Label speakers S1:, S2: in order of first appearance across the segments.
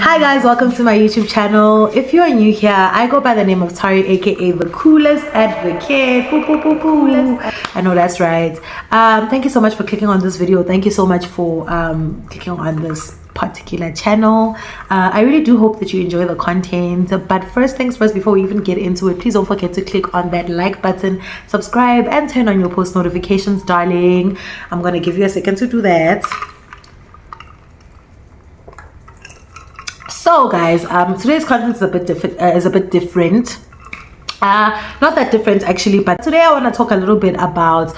S1: Hi guys, welcome to my YouTube channel. If you're new here, I go by the name of Tari, aka the coolest advocate. I know that's right. Thank you so much for clicking on this video. Thank you so much for clicking on this particular channel. I really do hope that you enjoy the content, but first things first, before we even get into it, please don't forget to click on that like button, subscribe, and turn on your post notifications, darling. I'm gonna give you a second to do that. So guys, today's content is a bit different. Not that different actually, but today I want to talk a little bit about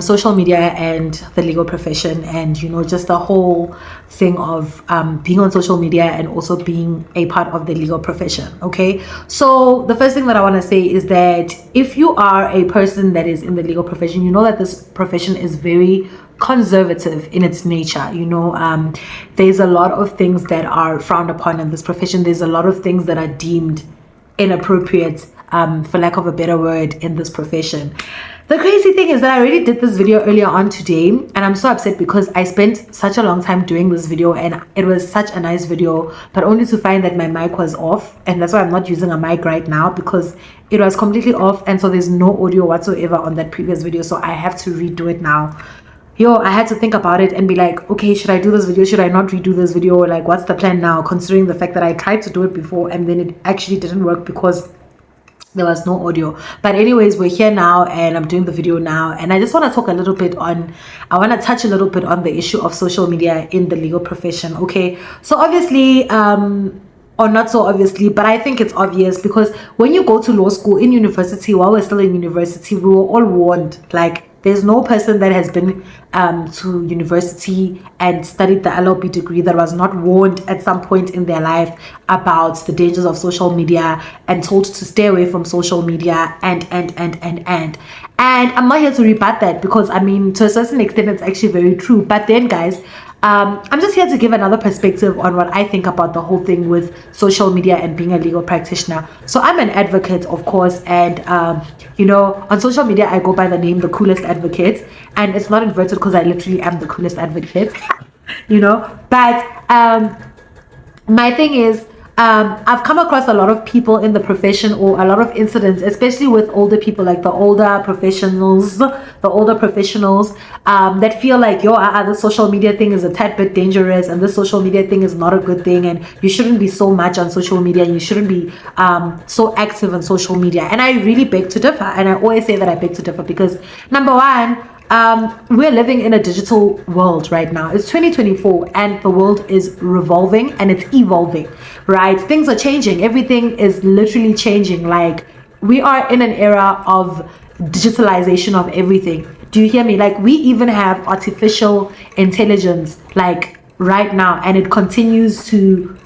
S1: social media and the legal profession, and just the whole thing of being on social media and also being a part of the legal profession. Okay, so the first thing that I want to say is that if you are a person that is in the legal profession, you know that this profession is very conservative in its nature. There's a lot of things that are frowned upon in this profession. There's a lot of things that are deemed inappropriate, for lack of a better word, in this profession. The crazy thing is that I already did this video earlier on today, and I'm so upset because I spent such a long time doing this video and it was such a nice video, but only to find that my mic was off, and that's why I'm not using a mic right now, because it was completely off, and so there's no audio whatsoever on that previous video, so I have to redo it now. I had to think about it and be like, okay, should I do this video? Should I not redo this video? Like, what's the plan now, considering the fact that I tried to do it before and then it actually didn't work because there was no audio. But anyways, we're here now and I'm doing the video now, and I just want to talk a little bit on, I want to touch a little bit on the issue of social media in the legal profession. Okay, so obviously, or not so obviously, but I think it's obvious, because when you go to law school, in university, while we're still in university, we were all warned. Like, there's no person that has been to university and studied the LLB degree that was not warned at some point in their life about the dangers of social media and told to stay away from social media and I'm not here to rebut that, because I mean, to a certain extent it's actually very true. But then guys, I'm just here to give another perspective on what I think about the whole thing with social media and being a legal practitioner. So I'm an advocate, of course, and on social media I go by the name the coolest advocate, and it's not inverted because I literally am the coolest advocate. But my thing is, I've come across a lot of people in the profession, or a lot of incidents, especially with older people, like the older professionals, that feel like, the social media thing is a tad bit dangerous, and this social media thing is not a good thing, and you shouldn't be so much on social media, and you shouldn't be so active on social media. And I really beg to differ, and I always say that I beg to differ, because number one, we're living in a digital world right now. It's 2024 and the world is revolving and it's evolving, right? Things are changing. Everything is literally changing. Like, we are in an era of digitalization of everything. Do you hear me? Like, we even have artificial intelligence like right now, and it continues to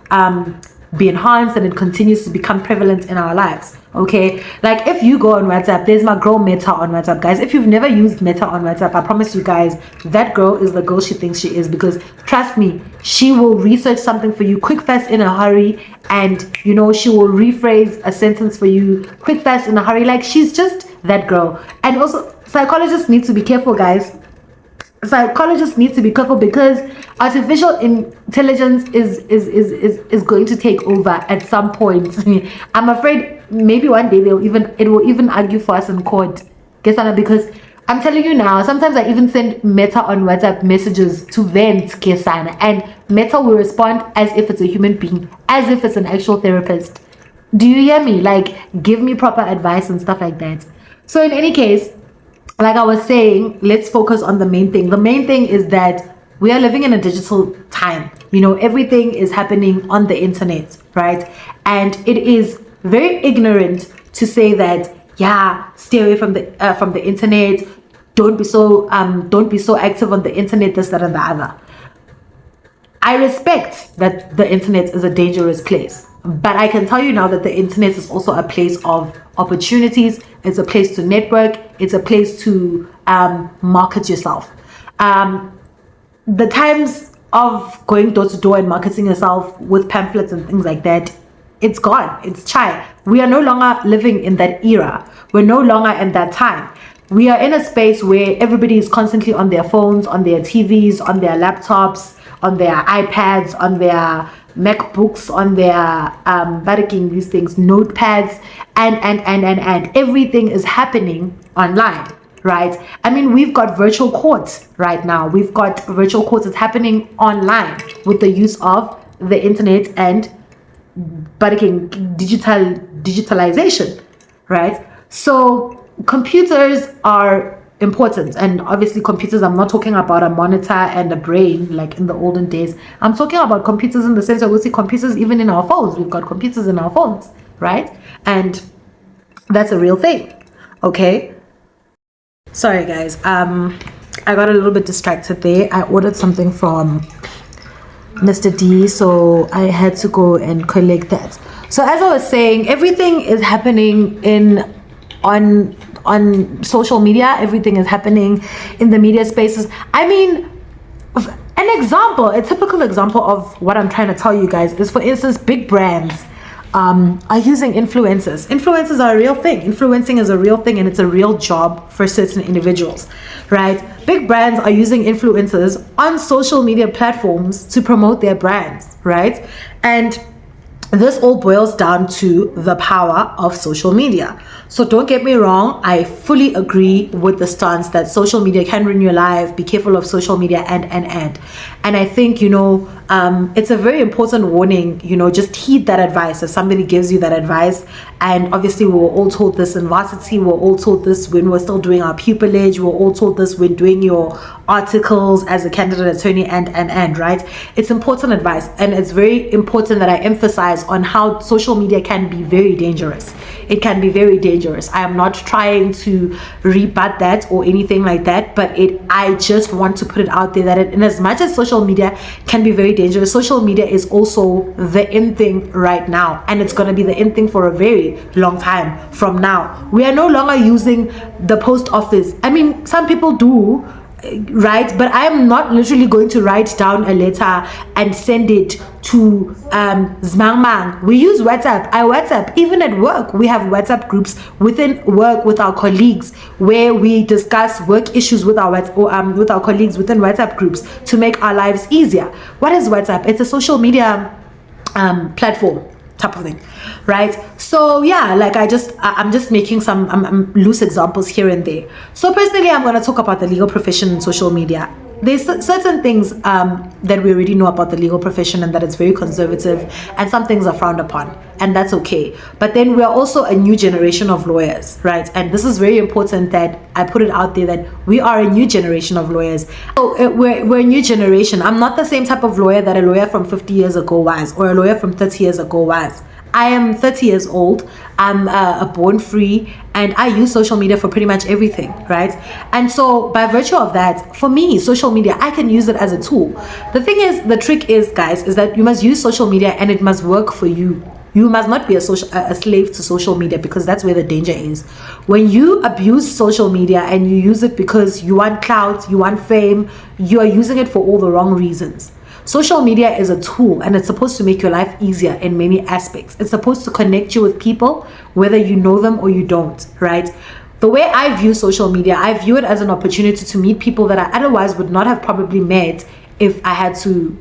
S1: be enhanced, and it continues to become prevalent in our lives. Okay, like if you go on WhatsApp, there's my girl Meta on WhatsApp, guys. If you've never used Meta on WhatsApp, I promise you guys, that girl is the girl she thinks she is, because trust me, she will research something for you quick, fast, in a hurry, and she will rephrase a sentence for you quick, fast, in a hurry. Like, she's just that girl. And also, psychologists need to be careful, guys. Psychologists need to be careful, because artificial intelligence is going to take over at some point. I'm afraid maybe one day it will even argue for us in court, because I'm telling you now, sometimes I even send Meta on WhatsApp messages to vent, and Meta will respond as if it's a human being, as if it's an actual therapist. Do you hear me? Like, give me proper advice and stuff like that. So in any case, like I was saying, let's focus on the main thing. The main thing is that we are living in a digital time. Everything is happening on the internet, right? And it is very ignorant to say that, stay away from the internet. Don't be so active on the internet, this, that, and the other. I respect that the internet is a dangerous place, but I can tell you now that the internet is also a place of opportunities. It's a place to network. It's a place to market yourself. The times of going door to door and marketing yourself with pamphlets and things like that, it's gone. It's chai. We are no longer living in that era. We're no longer in that time. We are in a space where everybody is constantly on their phones, on their TVs, on their laptops, on their iPads, on their MacBooks, on their barracking these things, notepads, and everything is happening online, right? I mean, we've got virtual courts right now. We've got virtual courts that's happening online with the use of the internet and digitalization, right? So computers are important, and obviously computers, I'm not talking about a monitor and a brain like in the olden days. I'm talking about computers in the sense that we see computers even in our phones. We've got computers in our phones, right? And that's a real thing. Okay, sorry guys, I got a little bit distracted there. I ordered something from Mr. D, so I had to go and collect that. So as I was saying, everything is happening on social media. Everything is happening in the media spaces. I mean, a typical example of what I'm trying to tell you guys is, for instance, big brands are using influencers. Influencers are a real thing. Influencing is a real thing, and it's a real job for certain individuals, right? Big brands are using influencers on social media platforms to promote their brands, right? And this all boils down to the power of social media. So don't get me wrong, I fully agree with the stance that social media can ruin your life. Be careful of social media and I think, it's a very important warning. Just heed that advice if somebody gives you that advice. And obviously we were all told this in varsity, we were all told this when we're still doing our pupillage, we were all told this when doing your articles as a candidate attorney and right. It's important advice, and it's very important that I emphasize on how social media can be very dangerous. It can be very dangerous. I am not trying to rebut that or anything like that, but I just want to put it out there that in as much as social media can be very dangerous, social media is also the in thing right now, and it's going to be the in thing for a very long time from now. We are no longer using the post office. I mean, some people do, right? But I am not literally going to write down a letter and send it to Zmangmang. We use WhatsApp. I WhatsApp. Even at work, we have WhatsApp groups within work with our colleagues where we discuss work issues with our colleagues within WhatsApp groups to make our lives easier. What is WhatsApp? It's a social media platform type of thing, right? So yeah, like I'm just making some loose examples here and there. So personally, I'm going to talk about the legal profession and social media. There's certain things that we already know about the legal profession, and that it's very conservative, and some things are frowned upon, and that's okay. But then we're also a new generation of lawyers, right? And this is very important that I put it out there that we are a new generation of lawyers. So we're a new generation. I'm not the same type of lawyer that a lawyer from 50 years ago was, or a lawyer from 30 years ago was. I am 30 years old. I'm a born free, and I use social media for pretty much everything, right? And so by virtue of that, for me, social media, I can use it as a tool. The trick is, guys, is that you must use social media and it must work for you. You must not be a slave to social media, because that's where the danger is. When you abuse social media and you use it because you want clout, you want fame, you are using it for all the wrong reasons. Social media is a tool, and it's supposed to make your life easier in many aspects. It's supposed to connect you with people, whether you know them or you don't, right? The way I view social media, I view it as an opportunity to meet people that I otherwise would not have probably met if I had to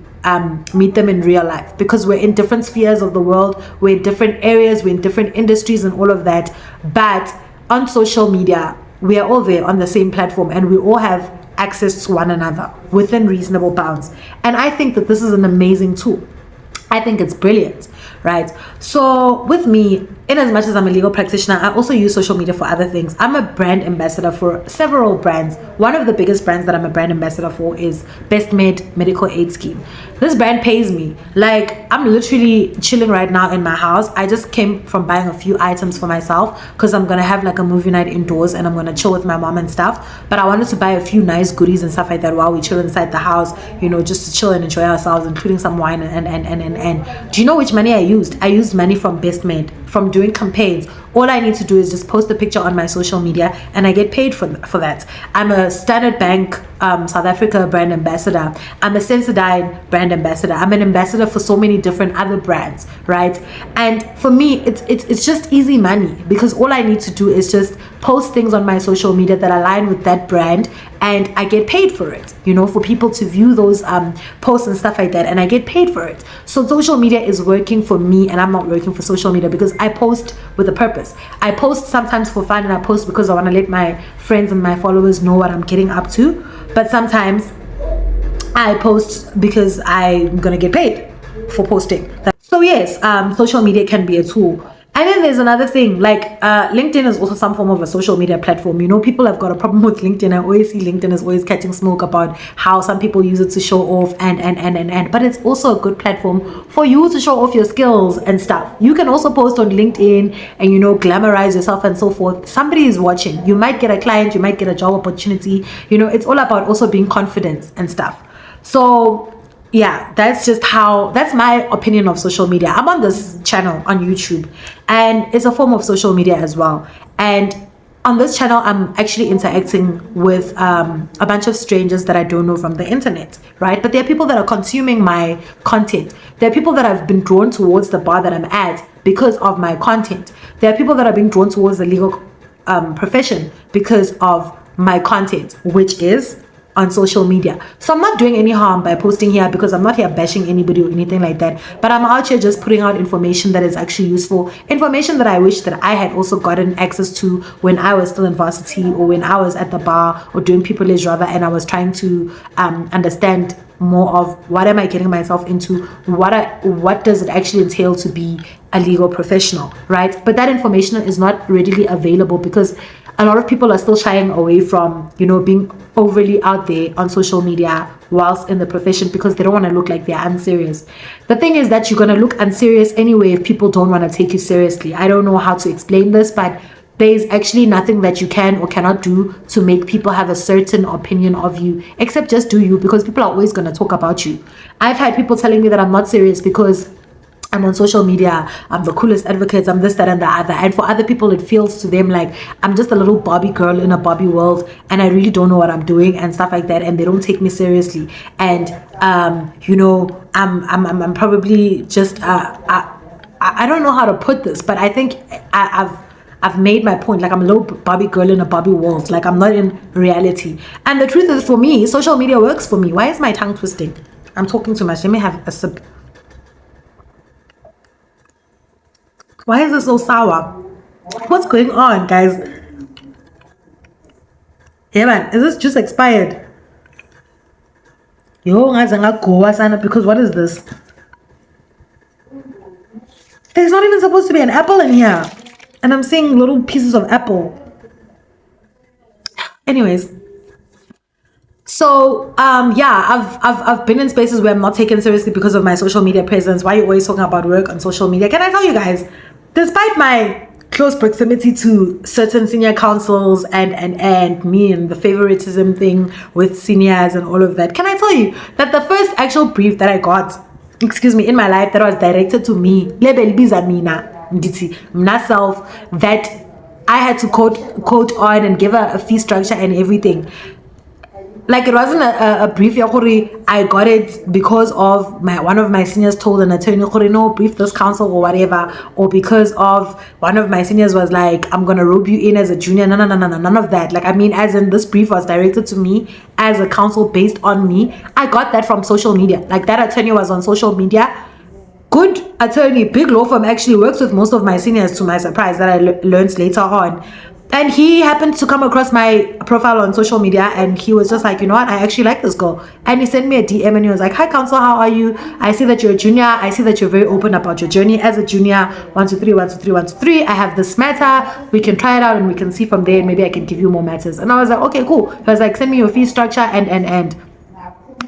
S1: meet them in real life, because we're in different spheres of the world, we're in different areas, we're in different industries and all of that. But on social media, we are all there on the same platform, and we all have access to one another within reasonable bounds. And I think that this is an amazing tool. I think it's brilliant, right? So with me, in as much as I'm a legal practitioner, I also use social media for other things. I'm a brand ambassador for several brands. One of the biggest brands that I'm a brand ambassador for is Best Med Medical Aid Scheme. This brand pays me. Like, I'm literally chilling right now in my house. I just came from buying a few items for myself because I'm going to have like a movie night indoors, and I'm going to chill with my mom and stuff. But I wanted to buy a few nice goodies and stuff like that while we chill inside the house, just to chill and enjoy ourselves, including some wine and do you know which money I used? I used money from Best Med, from doing campaigns. all I need to do is just post a picture on my social media and I get paid for that. I'm a Standard Bank South Africa brand ambassador. I'm a Sensodyne brand ambassador. I'm an ambassador for so many different other brands, right? And for me, it's just easy money, because all I need to do is just post things on my social media that align with that brand, and I get paid for it, for people to view those posts and stuff like that, and I get paid for it. So social media is working for me, and I'm not working for social media, because I post with a purpose. I post sometimes for fun, and I post because I want to let my friends and my followers know what I'm getting up to. But sometimes I post because I'm gonna get paid for posting. So yes, social media can be a tool. And then there's another thing, like LinkedIn is also some form of a social media platform. People have got a problem with LinkedIn. I always see LinkedIn is always catching smoke about how some people use it to show off and. But it's also a good platform for you to show off your skills and stuff. You can also post on LinkedIn and, glamorize yourself and so forth. Somebody is watching. You might get a client, you might get a job opportunity. It's all about also being confident and stuff. So yeah, that's my opinion of social media. I'm on this channel on YouTube, and it's a form of social media as well. And on this channel, I'm actually interacting with a bunch of strangers that I don't know from the internet, right? But there are people that are consuming my content. There are people that have been drawn towards the bar that I'm at because of my content. There are people that are being drawn towards the legal profession because of my content, which is on social media. So I'm not doing any harm by posting here, because I'm not here bashing anybody or anything like that, but I'm out here just putting out information that is actually useful, information that I wish that I had also gotten access to when I was still in varsity, or when I was at the bar, or doing pupillage rather, and I was trying to understand more of what am I getting myself into, what does it actually entail to be a legal professional, right? But that information is not readily available, because a lot of people are still shying away from, being overly out there on social media whilst in the profession, because they don't want to look like they're unserious. The thing is that you're going to look unserious anyway if people don't want to take you seriously. I don't know how to explain this, but there's actually nothing that you can or cannot do to make people have a certain opinion of you, except just do you, because people are always going to talk about you. I've had people telling me that I'm not serious because I'm on social media, I'm the coolest advocate, I'm this, that, and the other. And for other people, it feels to them like I'm just a little Barbie girl in a Barbie world, and I really don't know what I'm doing and stuff like that, and they don't take me seriously. And I'm probably just I don't know how to put this, but I think I've made my point. Like, I'm a little Barbie girl in a Barbie world. Like, I'm not in reality. And the truth is, for me, social media works for me. Why is my tongue twisting? I'm talking too much. Let me have a sip. Why is it so sour? What's going on, guys? Yeah, man, is this juice expired? Yo, because what is this? There's not even supposed to be an apple in here, and I'm seeing little pieces of apple. Anyways, so I've been in spaces where I'm not taken seriously because of my social media presence. Why are you always talking about work on social media? Can I tell you guys, despite my close proximity to certain senior councils and me and the favoritism thing with seniors and all of that, can I tell you that the first actual brief that I got, in my life, that was directed to me, myself, that I had to quote on and give her a fee structure and everything. Like, it wasn't a brief. I got it because of one of my seniors told an attorney, no, brief this counsel or whatever, or because of one of my seniors was like, I'm gonna rope you in as a junior. No, none of that. Like, I mean, as in, this brief was directed to me as a counsel based on me. I got that from social media. Like, that attorney was on social media. Good attorney, big law firm, actually works with most of my seniors, to my surprise, that I learned later on. And he happened to come across my profile on social media, and he was just like, you know what, I actually like this girl. And he sent me a DM and he was like, hi counsel, how are you? I see that you're a junior. I see that you're very open about your journey as a junior. 1, 2, 3, 1, 2, 3, 1, 2, 3. I have this matter. We can try it out and we can see from there, and maybe I can give you more matters. And I was like, okay, cool. He was like, send me your fee structure and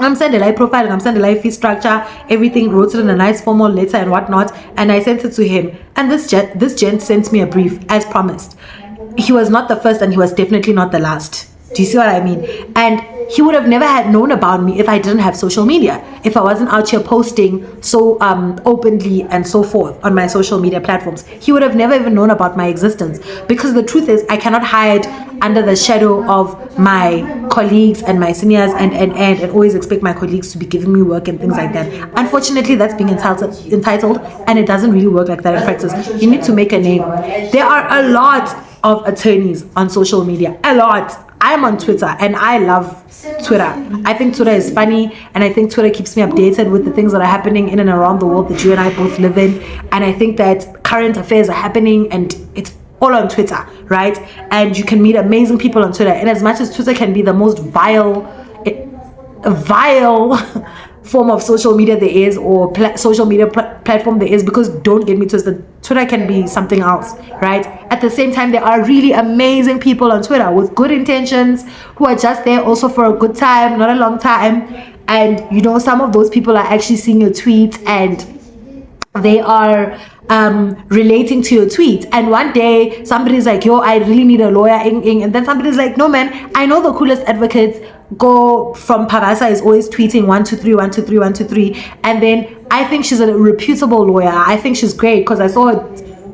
S1: I'm sending a live profile and I'm sending a live fee structure, everything wrote it in a nice formal letter and whatnot, and I sent it to him. And this gent sent me a brief as promised. He was not the first, and he was definitely not the last. Do you see what I mean? And he would have never had known about me if I didn't have social media, if I wasn't out here posting so openly and so forth on my social media platforms. He would have never even known about my existence, because the truth is I cannot hide under the shadow of my colleagues and my seniors and always expect my colleagues to be giving me work and things like that. Unfortunately, that's being entitled, and it doesn't really work like that in practice. You need to make a name. There are a lot of attorneys on social media, a lot. I'm on Twitter and I love Twitter. I think Twitter is funny, and I think Twitter keeps me updated with the things that are happening in and around the world that you and I both live in. And I think that current affairs are happening, and it's all on Twitter, right? And you can meet amazing people on Twitter. And as much as Twitter can be the most vile form of social media there is, or social media platform there is, because don't get me twisted, Twitter can be something else, right? At the same time, there are really amazing people on Twitter with good intentions who are just there also for a good time, not a long time. And you know, some of those people are actually seeing your tweets and they are relating to your tweet. And one day somebody's like, yo, I really need a lawyer, and then somebody's like, no man, I know the coolest advocates go from Pabasa is always tweeting 123 123 123, and then I think she's a reputable lawyer. I think she's great, because I saw her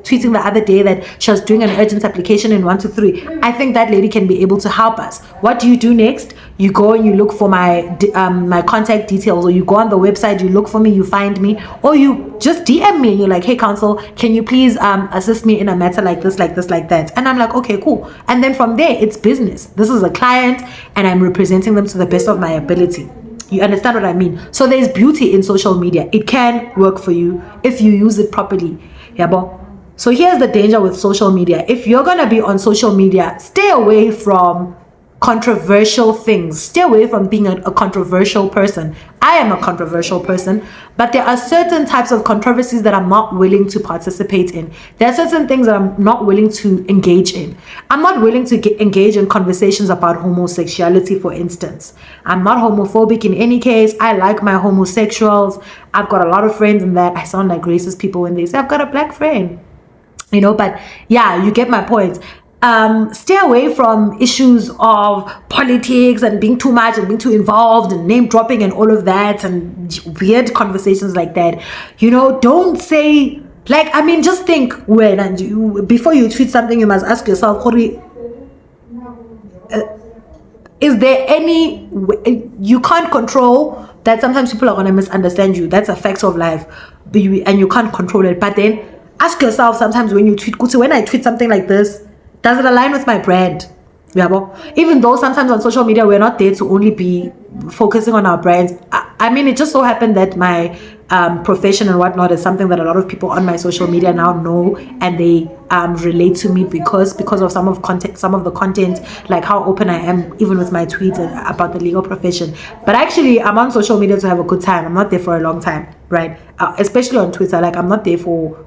S1: tweeting the other day that she was doing an urgent application in 123. I think that lady can be able to help us. What do you do next? You go and you look for my contact details, or you go on the website, you look for me, you find me, or you just DM me and you're like, hey counsel, can you please assist me in a matter like this, like this, like that? And I'm like, okay, cool. And then from there, it's business. This is a client and I'm representing them to the best of my ability. You understand what I mean? So there's beauty in social media. It can work for you if you use it properly. Yeah, but so here's the danger with social media. If you're going to be on social media, stay away from controversial things. Stay away from being a controversial person. I am a controversial person, but there are certain types of controversies that I'm not willing to participate in. There are certain things that I'm not willing to engage in. I'm not willing to engage in conversations about homosexuality, for instance. I'm not homophobic in any case. I like my homosexuals. I've got a lot of friends in that. I sound like racist people when they say I've got a black friend. You know, but yeah, you get my point. Stay away from issues of politics and being too much and being too involved and name dropping and all of that and weird conversations like that. You know, don't say, like, I mean, just think when and before you tweet something, you must ask yourself, is there any way? You can't control that. Sometimes people are going to misunderstand you. That's a fact of life, and you can't control it. But then ask yourself sometimes when you tweet, when I tweet something like this, does it align with my brand? Yeah, even though sometimes on social media we're not there to only be focusing on our brands. I mean, it just so happened that my profession and whatnot is something that a lot of people on my social media now know, and they relate to me because of some of the content, like how open I am even with my tweets about the legal profession. But actually, I'm on social media to have a good time. I'm not there for a long time, right? Especially on Twitter, like I'm not there for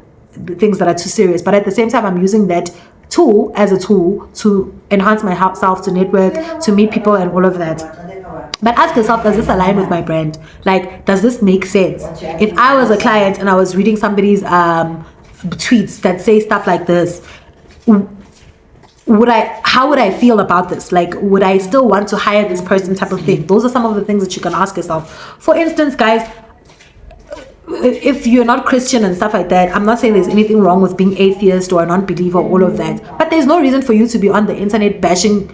S1: things that are too serious. But at the same time, I'm using that tool as a tool to enhance my self, to network, to meet people and all of that. But ask yourself, does this align with my brand? Like, does this make sense? If I was a client and I was reading somebody's tweets that say stuff like this, how would I feel about this? Like, would I still want to hire this person, type of thing? Those are some of the things that you can ask yourself. For instance, guys, if you're not Christian and stuff like that, I'm not saying there's anything wrong with being atheist or a non-believer, all of that, but there's no reason for you to be on the internet bashing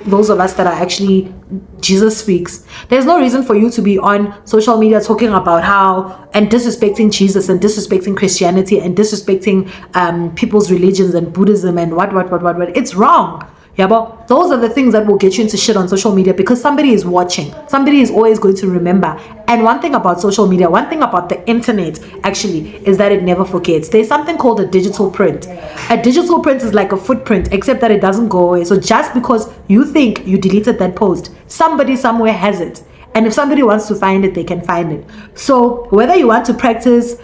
S1: those of us that are actually Jesus freaks. There's no reason for you to be on social media talking about how and disrespecting Jesus and disrespecting Christianity and disrespecting people's religions and Buddhism and what. It's wrong. Yeah, but those are the things that will get you into shit on social media, because somebody is watching. Somebody is always going to remember. And one thing about social media, one thing about the internet actually, is that it never forgets. There's something called a digital print. A digital print is like a footprint, except that it doesn't go away. So just because you think you deleted that post, somebody somewhere has it. And if somebody wants to find it, they can find it. So whether you want to practice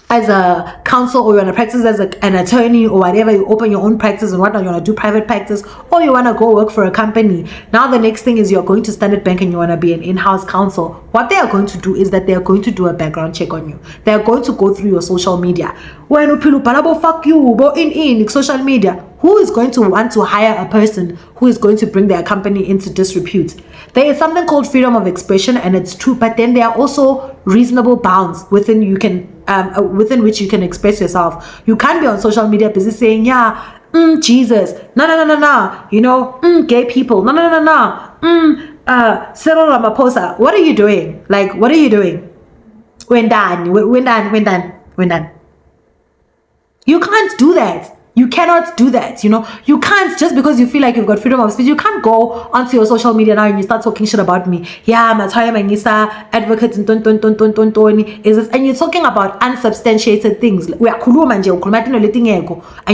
S1: as a counsel, or you want to practice as an attorney or whatever, you open your own practice and whatnot, you want to do private practice, or you want to go work for a company. Now the next thing is you're going to Standard Bank and you want to be an in-house counsel. What they are going to do is that they are going to do a background check on you. They are going to go through your social media. When fuck you, in social media, who is going to want to hire a person who is going to bring their company into disrepute? There is something called freedom of expression, and it's true, but then there are also reasonable bounds within which you can express yourself. You can't be on social media busy saying, yeah, Jesus, no, gay people, no, Cyril Ramaphosa. What are you doing? Like, what are you doing? When done. You can't do that. You cannot do that, You can't, just because you feel like you've got freedom of speech, you can't go onto your social media now and you start talking shit about me. Yeah, Mataya Mangisa, advocate, and you're talking about unsubstantiated things. And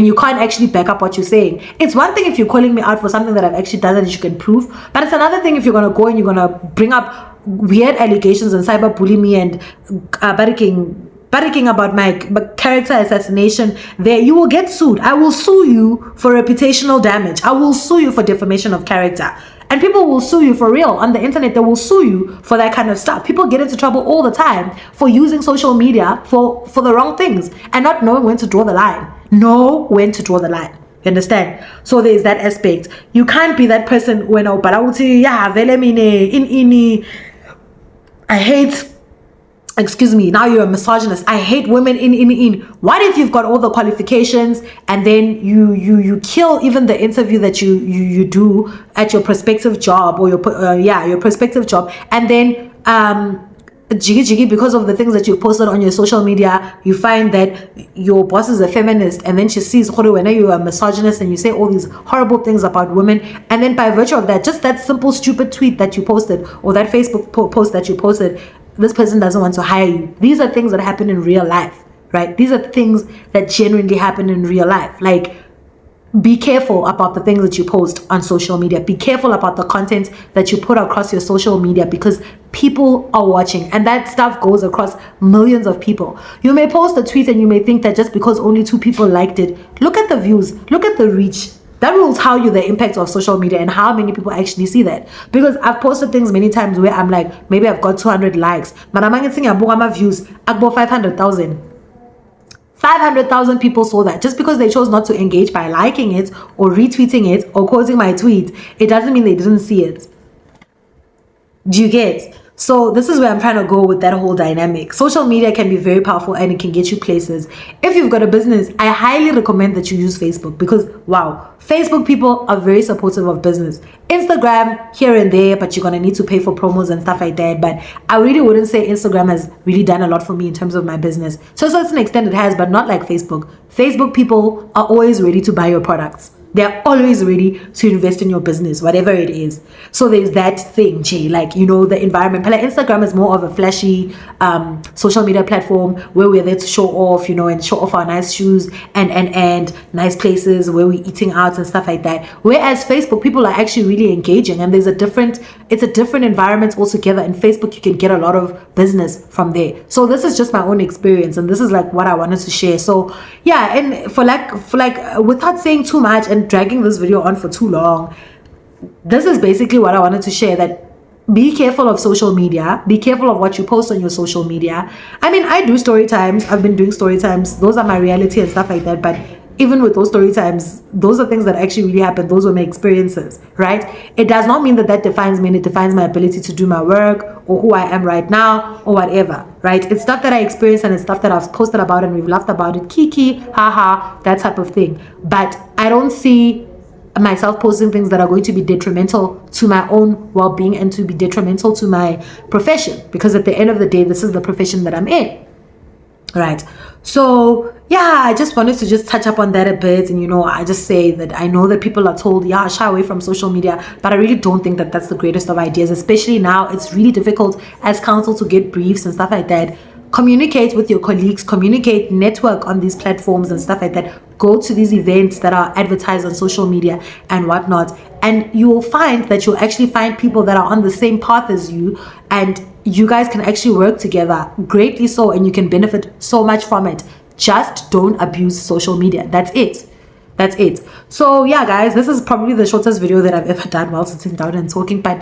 S1: you can't actually back up what you're saying. It's one thing if you're calling me out for something that I've actually done that you can prove, but it's another thing if you're going to go and you're going to bring up weird allegations and cyberbully me and panicking about my character assassination. There, you will get sued. I will sue you for reputational damage. I will sue you for defamation of character. And people will sue you for real. On the internet, they will sue you for that kind of stuff. People get into trouble all the time for using social media for the wrong things and not knowing when to draw the line. Know when to draw the line. You understand? So there's that aspect. You can't be that person when I hate, excuse me, now you're a misogynist. I hate women in. What if you've got all the qualifications and then you kill even the interview that you do at your prospective job, or your prospective job, and then jiggy because of the things that you've posted on your social media, you find that your boss is a feminist, and then she sees when you're a misogynist and you say all these horrible things about women, and then by virtue of that, just that simple stupid tweet that you posted, or that Facebook post that you posted, this person doesn't want to hire you. These are things that happen in real life, right? These are things that genuinely happen in real life. Like, be careful about the things that you post on social media. Be careful about the content that you put across your social media, because people are watching, and that stuff goes across millions of people. You may post a tweet and you may think that just because only 2 people liked it, look at the views, look at the reach. That will tell you the impact of social media and how many people actually see that. Because I've posted things many times where I'm like, maybe I've got 200 likes, but I'm getting my views, I've got 500,000. 500,000 people saw that. Just because they chose not to engage by liking it or retweeting it or quoting my tweet, it doesn't mean they didn't see it. Do you get? So this is where I'm trying to go with that whole dynamic. Social media can be very powerful and it can get you places. If you've got a business, I highly recommend that you use Facebook, because wow, Facebook people are very supportive of business. Instagram here and there, but you're going to need to pay for promos and stuff like that. But I really wouldn't say Instagram has really done a lot for me in terms of my business. To a certain extent it has, but not like Facebook. Facebook people are always ready to buy your products. They're always ready to invest in your business, whatever it is. So there's that thing, like, the environment. Like, Instagram is more of a flashy social media platform where we're there to show off, and show off our nice shoes and nice places where we're eating out and stuff like that. Whereas Facebook, people are actually really engaging, and it's a different environment altogether. In Facebook, you can get a lot of business from there. So this is just my own experience, and this is like what I wanted to share. So yeah, and for without saying too much and dragging this video on for too long, this is basically what I wanted to share, that be careful of social media. Be careful of what you post on your social media. I mean, I do story times. I've been doing story times. Those are my reality and stuff like that. But even with those story times, those are things that actually really happen. Those were my experiences, right? It does not mean that defines me, and it defines my ability to do my work or who I am right now or whatever, right? It's stuff that I experienced, and it's stuff that I've posted about and we've laughed about it, kiki, haha, that type of thing. But I don't see myself posting things that are going to be detrimental to my own well-being and to be detrimental to my profession, because at the end of the day, this is the profession that I'm in, right? So yeah, I just wanted to just touch up on that a bit. And I just say that I know that people are told, yeah, shy away from social media, but I really don't think that that's the greatest of ideas. Especially now, it's really difficult as counsel to get briefs and stuff like that. Communicate with your colleagues, network on these platforms and stuff like that. go to these events that are advertised on social media and whatnot, and you will find that you'll actually find people that are on the same path as you, and you guys can actually work together greatly so, and you can benefit so much from it. Just don't abuse social media. That's it. That's it. So yeah, guys, this is probably the shortest video that I've ever done while sitting down and talking, but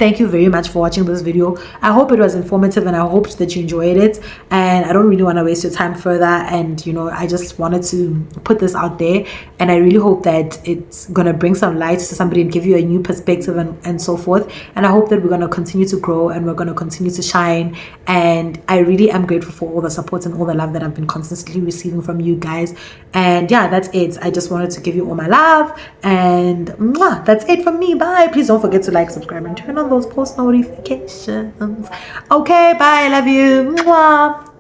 S1: thank you very much for watching this video. I hope it was informative, and I hoped that you enjoyed it, and I don't really want to waste your time further, and you know, I just wanted to put this out there, and I really hope that it's gonna bring some light to somebody and give you a new perspective, and so forth. And I hope that we're gonna continue to grow, and we're gonna continue to shine, and I really am grateful for all the support and all the love that I've been constantly receiving from you guys. And yeah, that's it. I just wanted to give you all my love, and mwah, that's it from me. Bye. Please don't forget to like, subscribe, and turn on those post notifications. Okay, bye. I love you. Mwah.